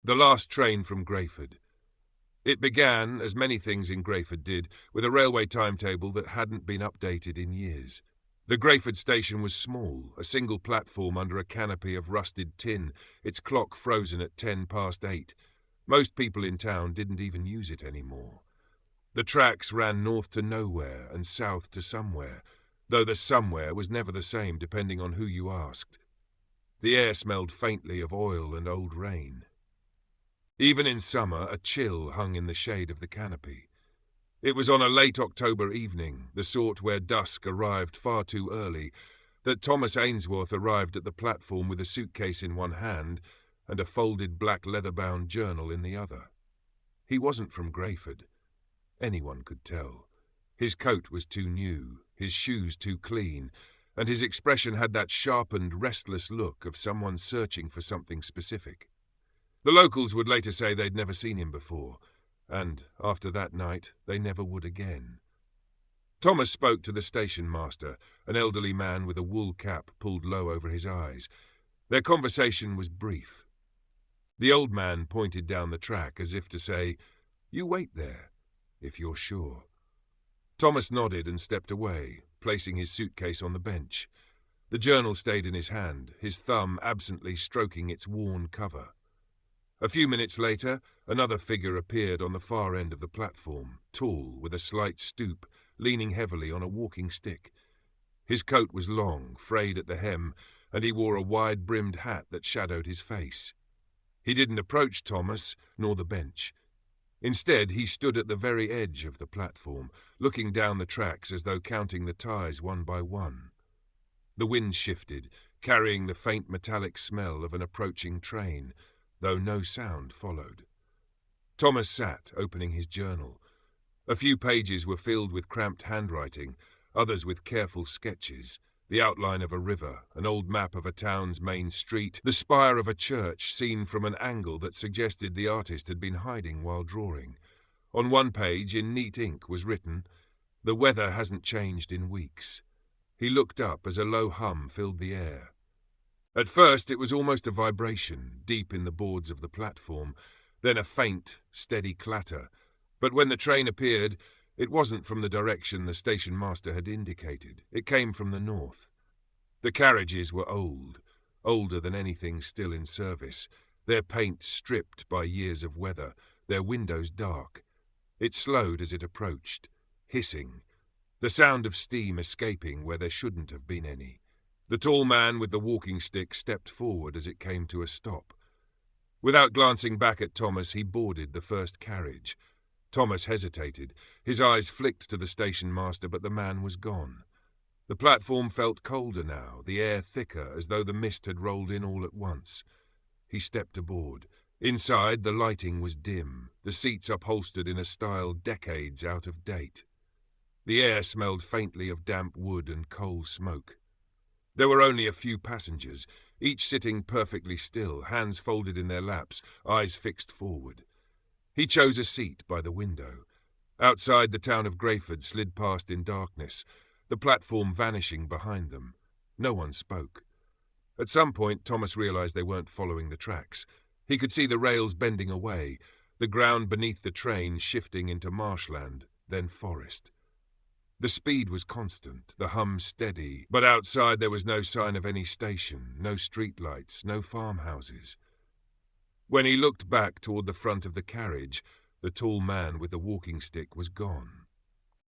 The last train from Greyford. It began, as many things in Greyford did, with a railway timetable that hadn't been updated in years. The Greyford station was small, a single platform under a canopy of rusted tin, its clock frozen at 8:10. Most people in town didn't even use it anymore. The tracks ran north to nowhere and south to somewhere, though the somewhere was never the same depending on who you asked. The air smelled faintly of oil and old rain. Even in summer, a chill hung in the shade of the canopy. It was on a late October evening, the sort where dusk arrived far too early, that Thomas Ainsworth arrived at the platform with a suitcase in one hand and a folded black leather-bound journal in the other. He wasn't from Greyford. Anyone could tell. His coat was too new, his shoes too clean, and his expression had that sharpened, restless look of someone searching for something specific. The locals would later say they'd never seen him before, and after that night they never would again. Thomas spoke to the station master, an elderly man with a wool cap pulled low over his eyes. Their conversation was brief. The old man pointed down the track as if to say, "You wait there, if you're sure." Thomas nodded and stepped away, placing his suitcase on the bench. The journal stayed in his hand, his thumb absently stroking its worn cover. A few minutes later, another figure appeared on the far end of the platform, tall, with a slight stoop, leaning heavily on a walking stick. His coat was long, frayed at the hem, and he wore a wide-brimmed hat that shadowed his face. He didn't approach Thomas, nor the bench. Instead, he stood at the very edge of the platform, looking down the tracks as though counting the ties one by one. The wind shifted, carrying the faint metallic smell of an approaching train, though no sound followed. Thomas sat, opening his journal. A few pages were filled with cramped handwriting, others with careful sketches, the outline of a river, an old map of a town's main street, the spire of a church seen from an angle that suggested the artist had been hiding while drawing. On one page, in neat ink, was written, "The weather hasn't changed in weeks." He looked up as a low hum filled the air. At first it was almost a vibration, deep in the boards of the platform, then a faint, steady clatter. But when the train appeared, it wasn't from the direction the station master had indicated. It came from the north. The carriages were old, older than anything still in service, their paint stripped by years of weather, their windows dark. It slowed as it approached, hissing, the sound of steam escaping where there shouldn't have been any. The tall man with the walking stick stepped forward as it came to a stop. Without glancing back at Thomas, he boarded the first carriage. Thomas hesitated. His eyes flicked to the station master, but the man was gone. The platform felt colder now, the air thicker, as though the mist had rolled in all at once. He stepped aboard. Inside, the lighting was dim, the seats upholstered in a style decades out of date. The air smelled faintly of damp wood and coal smoke. There were only a few passengers, each sitting perfectly still, hands folded in their laps, eyes fixed forward. He chose a seat by the window. Outside, the town of Greyford slid past in darkness, the platform vanishing behind them. No one spoke. At some point, Thomas realized they weren't following the tracks. He could see the rails bending away, the ground beneath the train shifting into marshland, then forest. The speed was constant, the hum steady, but outside there was no sign of any station, no streetlights, no farmhouses. When he looked back toward the front of the carriage, the tall man with the walking stick was gone.